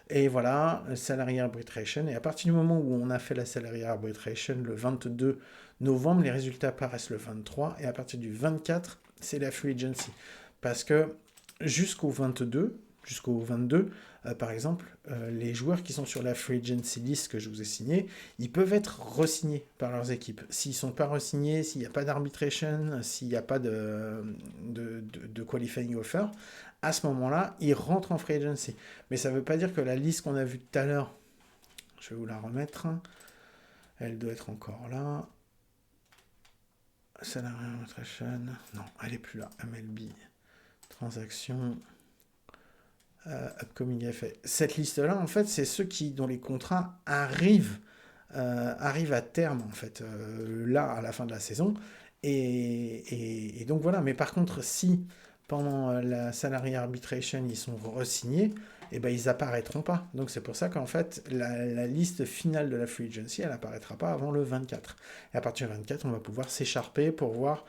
Et voilà, salary arbitration. Et à partir du moment où on a fait la salary arbitration le 22 novembre, les résultats apparaissent le 23. Et à partir du 24, c'est la free agency. Parce que jusqu'au 22, jusqu'au 22, par exemple, les joueurs qui sont sur la free agency list que je vous ai signée, ils peuvent être re-signés par leurs équipes. S'ils ne sont pas re-signés, s'il n'y a pas d'arbitration, s'il n'y a pas de qualifying offer, à ce moment-là, ils rentrent en free agency. Mais ça ne veut pas dire que la liste qu'on a vue tout à l'heure, je vais vous la remettre, elle doit être encore là. Salary arbitration, non, elle n'est plus là. MLB, transaction, upcoming FA. Cette liste-là, en fait, c'est ceux dont les contrats arrivent à terme, en fait, là, à la fin de la saison. Et donc voilà, mais par contre, si pendant la salary arbitration, ils sont re-signés, eh ben, ils apparaîtront pas. Donc c'est pour ça qu'en fait, la liste finale de la free agency, elle apparaîtra pas avant le 24. Et à partir du 24, on va pouvoir s'écharper pour voir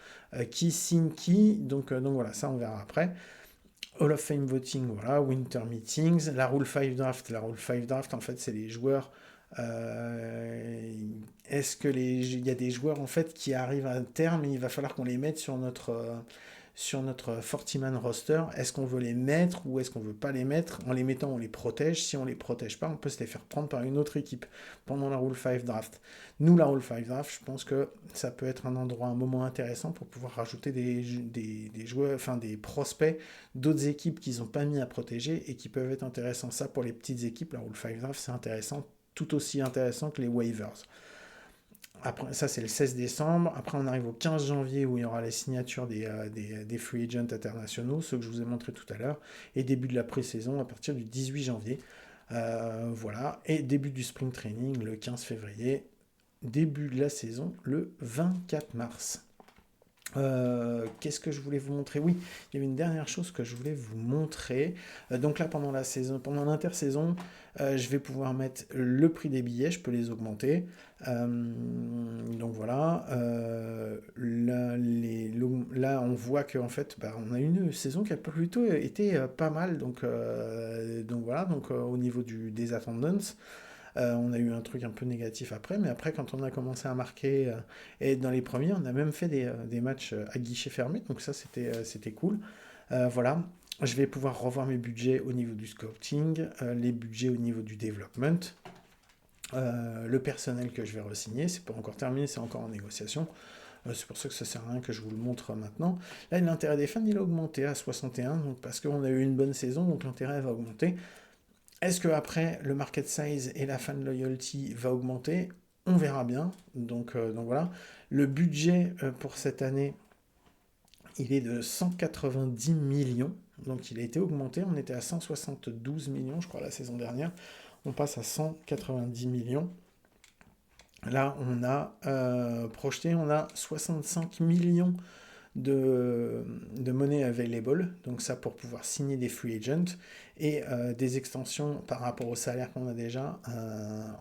qui signe qui. Donc voilà, ça on verra après. Hall of Fame voting, voilà, Winter Meetings, la Rule 5 Draft. La Rule 5 Draft, en fait, c'est les joueurs. Est-ce que il y a des joueurs en fait qui arrivent à un terme et il va falloir qu'on les mette sur notre 40-man roster? Est-ce qu'on veut les mettre ou est-ce qu'on veut pas les mettre? En les mettant, on les protège. Si on les protège pas, on peut se les faire prendre par une autre équipe pendant la Rule 5 Draft. Nous, la Rule 5 Draft, je pense que ça peut être un endroit, un moment intéressant pour pouvoir rajouter des joueurs, enfin des prospects d'autres équipes qu'ils n'ont pas mis à protéger et qui peuvent être intéressants. Ça, pour les petites équipes, la Rule 5 Draft, c'est intéressant, tout aussi intéressant que les waivers. Après, ça, c'est le 16 décembre. Après, on arrive au 15 janvier où il y aura les signatures des free agents internationaux, ceux que je vous ai montré tout à l'heure, et début de la pré-saison à partir du 18 janvier. Voilà. Et début du spring training le 15 février. Début de la saison le 24 mars. Qu'est-ce que je voulais vous montrer? Oui, il y avait une dernière chose que je voulais vous montrer. Donc là, pendant la saison, pendant l'intersaison, je vais pouvoir mettre le prix des billets, je peux les augmenter. Donc voilà. Là, on voit qu'en fait, bah, on a une saison qui a plutôt été pas mal. Donc voilà. Donc au niveau des attendances. On a eu un truc un peu négatif après, mais après, quand on a commencé à marquer et être dans les premiers, on a même fait des matchs à guichet fermé, donc ça, c'était cool. Voilà. Je vais pouvoir revoir mes budgets au niveau du scouting, les budgets au niveau du development, le personnel que je vais re-signer. C'est pas encore terminé, c'est encore en négociation. C'est pour ça que ça sert à rien que je vous le montre maintenant. Là, l'intérêt des fans, il a augmenté à 61, donc parce qu'on a eu une bonne saison, donc l'intérêt va augmenter. Est-ce que après le market size et la fan loyalty va augmenter? On verra bien. Donc voilà. Le budget pour cette année, il est de 190 millions. Donc il a été augmenté. On était à 172 millions, je crois, la saison dernière. On passe à 190 millions. Là, on a projeté, on a 65 millions de monnaie available, donc ça pour pouvoir signer des free agents et des extensions par rapport au salaire qu'on a déjà.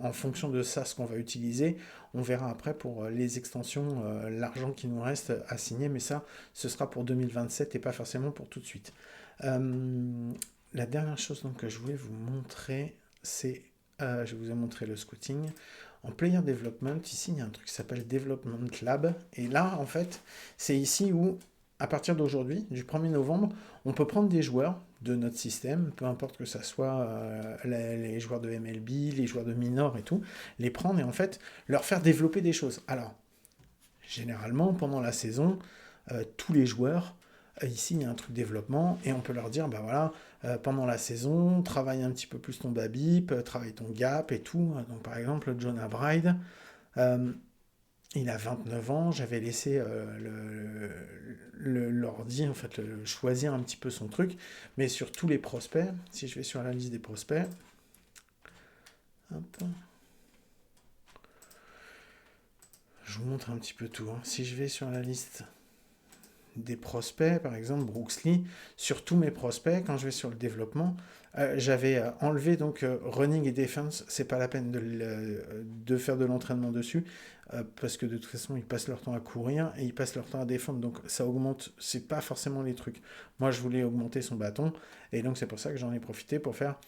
En fonction de ça, ce qu'on va utiliser, on verra après pour les extensions, l'argent qui nous reste à signer, mais ça, ce sera pour 2027 et pas forcément pour tout de suite. La dernière chose donc, que je voulais vous montrer, c'est, je vous ai montré le scouting. En player development, ici, il y a un truc qui s'appelle Development Lab. Et là, en fait, c'est ici où, à partir d'aujourd'hui, du 1er novembre, on peut prendre des joueurs de notre système, peu importe que ça soit les joueurs de MLB, les joueurs de minor et tout, les prendre et en fait leur faire développer des choses. Alors, généralement, pendant la saison, tous les joueurs, ici il y a un truc développement, et on peut leur dire, bah voilà, pendant la saison, travaille un petit peu plus ton babip, travaille ton gap et tout. Donc par exemple, Jonah Bride, euh, il a 29 ans, j'avais laissé l'ordi, en fait, choisir un petit peu son truc, mais sur tous les prospects, si je vais sur la liste des prospects, hop, je vous montre un petit peu tout. Hein. Si je vais sur la liste des prospects, par exemple Brooks Lee, sur tous mes prospects, quand je vais sur le développement, j'avais enlevé donc running et defense, c'est pas la peine de faire de l'entraînement dessus, parce que de toute façon ils passent leur temps à courir et ils passent leur temps à défendre, donc ça augmente, c'est pas forcément les trucs. Moi je voulais augmenter son bâton, et donc c'est pour ça que j'en ai profité pour faire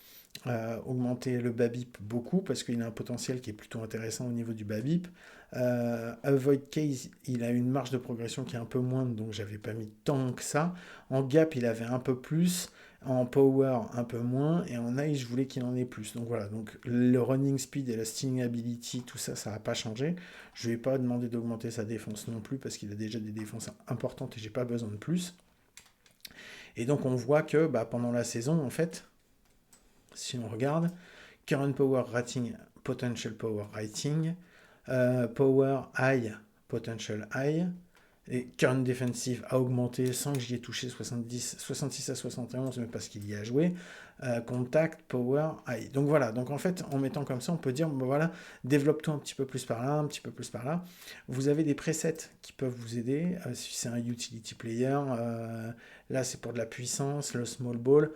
augmenter le BABIP beaucoup, parce qu'il a un potentiel qui est plutôt intéressant au niveau du BABIP. Avoid Case, il a une marge de progression qui est un peu moindre, donc j'avais pas mis tant que ça. En Gap, il avait un peu plus. En Power, un peu moins. Et en Ice, je voulais qu'il en ait plus. Donc voilà, donc le running speed et la stealing ability, tout ça, ça n'a pas changé. Je ne lui ai pas demandé d'augmenter sa défense non plus, parce qu'il a déjà des défenses importantes et j'ai pas besoin de plus. Et donc on voit que bah, pendant la saison, en fait, si on regarde, Current Power Rating, Potential Power Rating, Power High, Potential High, et Current Defensive a augmenté sans que j'y ai touché 66 à 71, mais parce qu'il y a joué. Contact, Power, High. Donc voilà, donc en fait, en mettant comme ça, on peut dire, bon, voilà, développe-toi un petit peu plus par là, un petit peu plus par là. Vous avez des presets qui peuvent vous aider. Si c'est un utility player, là c'est pour de la puissance, le small ball.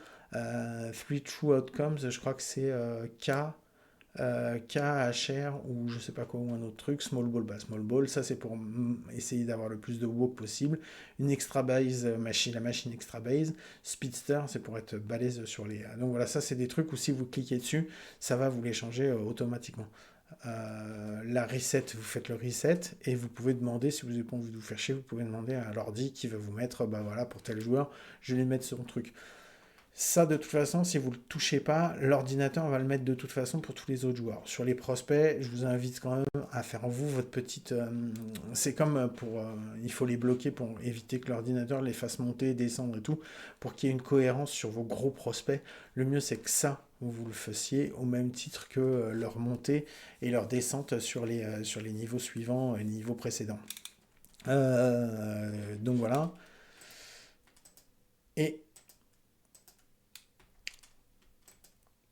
Three True Outcomes, je crois que c'est K. K, HR ou je sais pas quoi, ou un autre truc, small ball, bah small ball, ça c'est pour essayer d'avoir le plus de walk possible. Une extra base, la machine extra base. Speedster, c'est pour être balèze sur les. Donc voilà, ça c'est des trucs où si vous cliquez dessus, ça va vous les changer automatiquement. La reset, vous faites le reset et vous pouvez demander, si vous n'avez pas envie de vous faire chier, vous pouvez demander à l'ordi qui va vous mettre, bah voilà, pour tel joueur, je vais lui mettre son truc. Ça, de toute façon, si vous ne le touchez pas, l'ordinateur va le mettre de toute façon pour tous les autres joueurs. Sur les prospects, je vous invite quand même à faire vous votre petite. C'est comme pour. Il faut les bloquer pour éviter que l'ordinateur les fasse monter, descendre et tout, pour qu'il y ait une cohérence sur vos gros prospects. Le mieux, c'est que ça, vous le fassiez au même titre que leur montée et leur descente sur les niveaux suivants et les niveaux précédents. Donc voilà. Et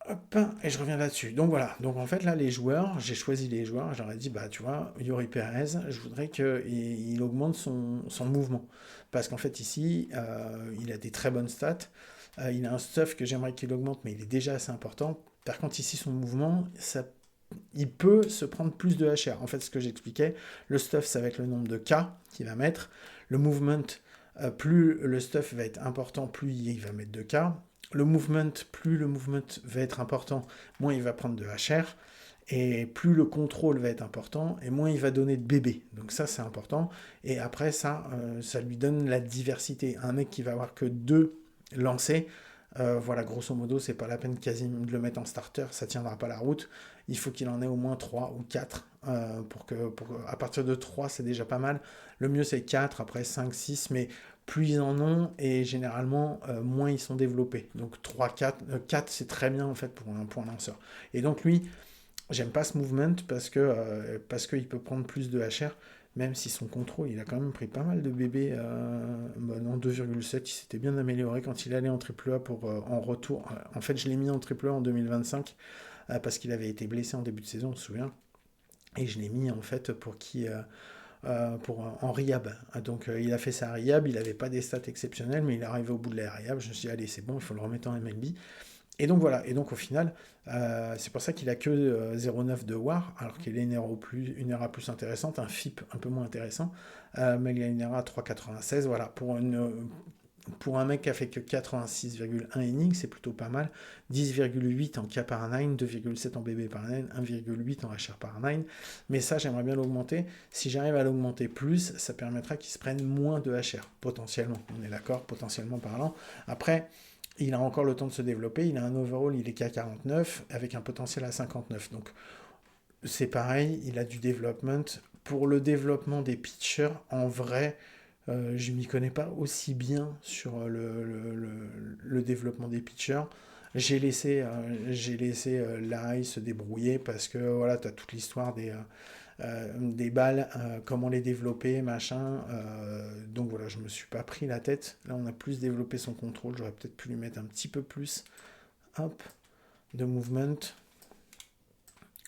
hop, et je reviens là-dessus. Donc voilà. Donc en fait, là, les joueurs, j'ai choisi les joueurs. J'aurais dit, bah tu vois, Yuri Perez, je voudrais qu'il augmente son mouvement. Parce qu'en fait, ici, il a des très bonnes stats. Il a un stuff que j'aimerais qu'il augmente, mais il est déjà assez important. Par contre, ici, son mouvement, il peut se prendre plus de HR. En fait, ce que j'expliquais, le stuff, ça va être le nombre de K qu'il va mettre. Le movement, plus le stuff va être important, plus il va mettre de K. Le movement, plus le movement va être important, moins il va prendre de HR. Et plus le contrôle va être important, et moins il va donner de bébés. Donc ça, c'est important. Et après, ça lui donne la diversité. Un mec qui va avoir que 2 lancers, voilà, grosso modo, c'est pas la peine quasiment de le mettre en starter, ça tiendra pas la route. Il faut qu'il en ait au moins 3 ou 4. À partir de 3, c'est déjà pas mal. Le mieux, c'est 4, après 5, 6, mais plus ils en ont, et généralement, moins ils sont développés. Donc 3, 4, 4 c'est très bien en fait pour un lanceur. Et donc lui, j'aime pas ce movement parce qu'il peut prendre plus de HR, même si son contrôle, il a quand même pris pas mal de bébés. Non, 2,7, il s'était bien amélioré quand il allait en triple A en retour. En fait, je l'ai mis en triple A en 2025 parce qu'il avait été blessé en début de saison, on se souvient. Et je l'ai mis en fait en rehab. Donc il a fait sa rehab, il n'avait pas des stats exceptionnelles, mais il est arrivé au bout de la rehab. Je me suis dit, allez, c'est bon, il faut le remettre en MLB. Et donc voilà, et donc au final, c'est pour ça qu'il a que 0,9 de WAR, alors qu'il a une ERA plus intéressante, un FIP un peu moins intéressant, mais il a une ERA à 3,96. Voilà, pour un mec qui a fait que 86,1 innings, c'est plutôt pas mal. 10,8 en K par 9, 2,7 en BB par 9, 1,8 en HR par 9. Mais ça, j'aimerais bien l'augmenter. Si j'arrive à l'augmenter plus, ça permettra qu'il se prenne moins de HR, potentiellement. On est d'accord, potentiellement parlant. Après, il a encore le temps de se développer. Il a un overall, il est qu'à 49, avec un potentiel à 59. Donc, c'est pareil, il a du development. Pour le développement des pitchers, en vrai, je m'y connais pas aussi bien sur le développement des pitchers. J'ai laissé Larry se débrouiller parce que voilà, tu as toute l'histoire des balles, comment les développer, machin. Donc voilà, je me suis pas pris la tête. Là, on a plus développé son contrôle. J'aurais peut-être pu lui mettre un petit peu plus, hop, de movement.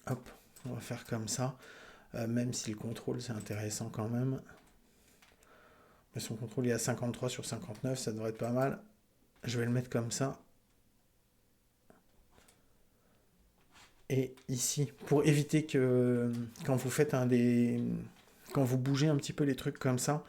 Hop, on va faire comme ça. Même si le contrôle, c'est intéressant quand même. Mais son contrôle est à 53 sur 59, ça devrait être pas mal. Je vais le mettre comme ça. Et ici, pour éviter que quand vous faites quand vous bougez un petit peu les trucs comme ça,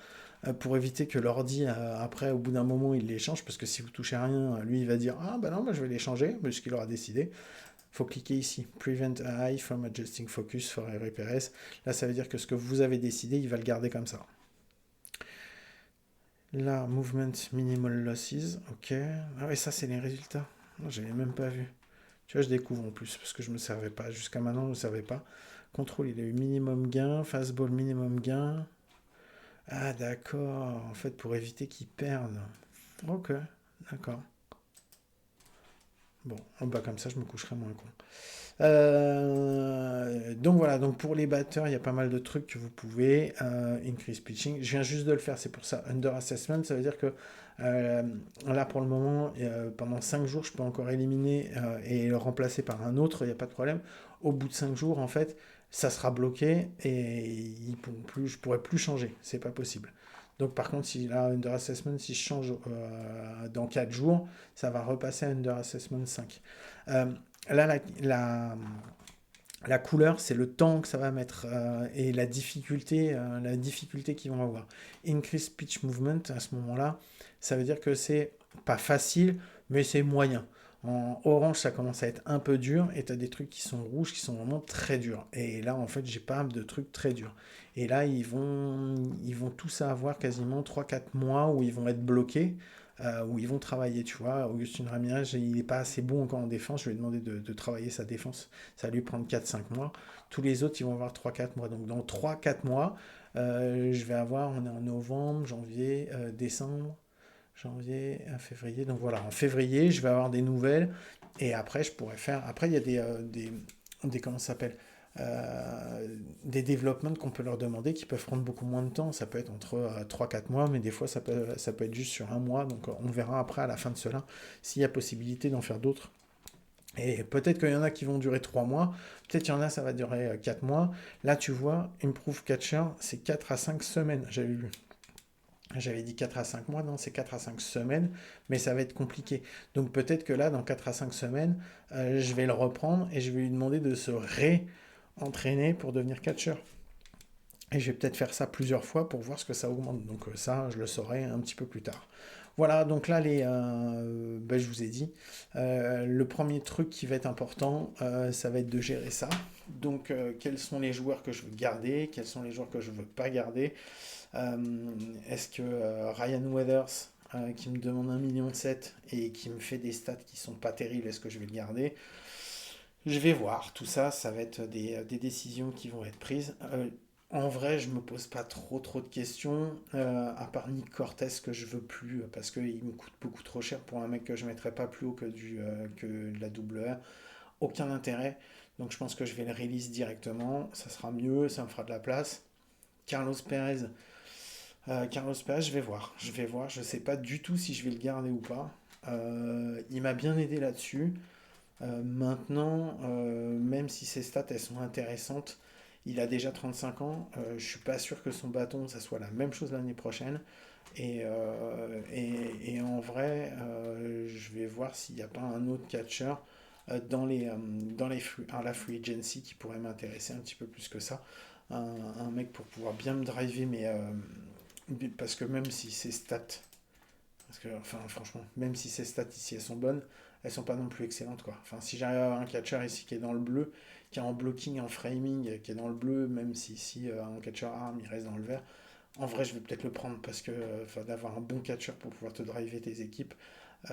pour éviter que l'ordi, après, au bout d'un moment, il les change, parce que si vous touchez à rien, lui, il va dire ah bah non, bah, je vais les changer, mais ce qu'il aura décidé. Il faut cliquer ici, Prevent AI from adjusting focus for every PRS. Là, ça veut dire que ce que vous avez décidé, il va le garder comme ça. Là, Movement Minimal Losses, ok. Ah ouais, ça, c'est les résultats. Je ne l'ai même pas vu. Tu vois, je découvre en plus, parce que je ne me servais pas. Jusqu'à maintenant, je ne me servais pas. Contrôle, il a eu minimum gain. Fastball, minimum gain. Ah, d'accord. En fait, pour éviter qu'il perde. Ok, d'accord. Bon, bah comme ça, je me coucherai moins con. Donc voilà, donc pour les batteurs, il y a pas mal de trucs que vous pouvez. Increase pitching. Je viens juste de le faire, c'est pour ça. Under assessment, ça veut dire que euh, là pour le moment, pendant 5 jours, je peux encore éliminer et le remplacer par un autre, il n'y a pas de problème. Au bout de 5 jours, en fait, ça sera bloqué et je pourrai plus changer. C'est pas possible. Donc par contre, si là, Under Assessment, si je change dans 4 jours, ça va repasser à Under Assessment 5. Euh, Là, la couleur, c'est le temps que ça va mettre et la difficulté qu'ils vont avoir. Increase pitch movement, à ce moment-là, ça veut dire que c'est pas facile, mais c'est moyen. En orange, ça commence à être un peu dur et tu as des trucs qui sont rouges qui sont vraiment très durs. Et là, en fait, j'ai pas de trucs très durs. Et là, ils vont tous avoir quasiment 3 4 mois où ils vont être bloqués où ils vont travailler, tu vois. Augustin Ramirez, il n'est pas assez bon encore en défense, je lui ai demandé de travailler sa défense, ça va lui prendre 4 5 mois. Tous les autres, ils vont avoir 3 4 mois. Donc dans 3 4 mois, je vais avoir, on est en novembre, janvier, décembre, janvier, février. Donc voilà, en février, je vais avoir des nouvelles. Et après, je pourrais faire. Après, il y a comment ça s'appelle des développements qu'on peut leur demander qui peuvent prendre beaucoup moins de temps. Ça peut être entre 3-4 mois, mais des fois ça peut être juste sur un mois. Donc on verra après à la fin de cela s'il y a possibilité d'en faire d'autres. Et peut-être qu'il y en a qui vont durer 3 mois, peut-être qu'il y en a ça va durer 4 mois. Là tu vois, Improve Catcher, c'est 4 à 5 semaines, j'avais vu. J'avais dit 4 à 5 mois, non, c'est 4 à 5 semaines, mais ça va être compliqué. Donc peut-être que là, dans 4 à 5 semaines, je vais le reprendre et je vais lui demander de se réentraîner pour devenir catcheur. Et je vais peut-être faire ça plusieurs fois pour voir ce que ça augmente. Donc ça, je le saurai un petit peu plus tard. Voilà, donc là, je vous ai dit, le premier truc qui va être important, ça va être de gérer ça. Donc, quels sont les joueurs que je veux garder, quels sont les joueurs que je veux pas garder. Euh, Est-ce que Ryan Weathers, qui me demande 1,7 million et qui me fait des stats qui sont pas terribles, est-ce que je vais le garder? Je vais voir. Tout ça, ça va être des décisions qui vont être prises. En vrai, je me pose pas trop de questions, à part Nick Cortez que je veux plus parce qu'il me coûte beaucoup trop cher pour un mec que je mettrais pas plus haut que de la double A. Aucun intérêt. Donc je pense que je vais le release directement. Ça sera mieux, ça me fera de la place. Carlos Perez, je vais voir. Je vais voir. Je sais pas du tout si je vais le garder ou pas. Il m'a bien aidé là-dessus. Maintenant, même si ses stats elles sont intéressantes, il a déjà 35 ans. Je suis pas sûr que son bâton ça soit la même chose l'année prochaine. Et en vrai, je vais voir s'il n'y a pas un autre catcher dans la free agency qui pourrait m'intéresser un petit peu plus que ça. Un mec pour pouvoir bien me driver, parce que même si ses stats, parce que, enfin, franchement, même si ces stats ici elles sont bonnes, elles sont pas non plus excellentes quoi. Enfin, si j'arrive à avoir un catcher ici qui est dans le bleu, qui est en blocking, en framing, qui est dans le bleu, même si ici un catcher arm il reste dans le vert, en vrai je vais peut-être le prendre parce que d'avoir un bon catcher pour pouvoir te driver tes équipes,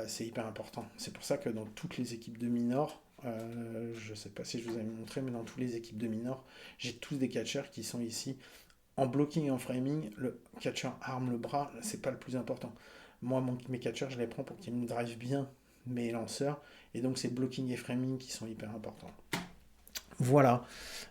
c'est hyper important. C'est pour ça que dans toutes les équipes de minor, je sais pas si je vous avais montré, mais dans toutes les équipes de minor, j'ai tous des catchers qui sont ici en blocking et en framing. Le catcher arme le bras, c'est pas le plus important. Moi, mes catchers, je les prends pour qu'ils me drivent bien mes lanceurs. Et donc, c'est blocking et framing qui sont hyper importants. Voilà.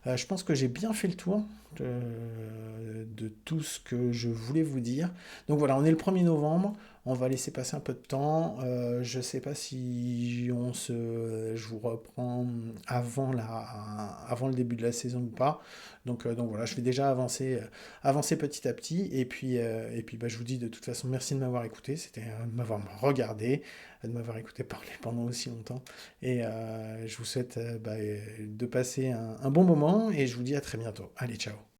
Je pense que j'ai bien fait le tour de tout ce que je voulais vous dire. Donc voilà, on est le 1er novembre. On va laisser passer un peu de temps. Je ne sais pas si je vous reprends avant le début de la saison ou pas. Donc voilà, je vais déjà avancer petit à petit. Et puis je vous dis de toute façon, merci de m'avoir écouté. C'était de m'avoir regardé, de m'avoir écouté parler pendant aussi longtemps. Et je vous souhaite de passer un bon moment et je vous dis à très bientôt. Allez, ciao.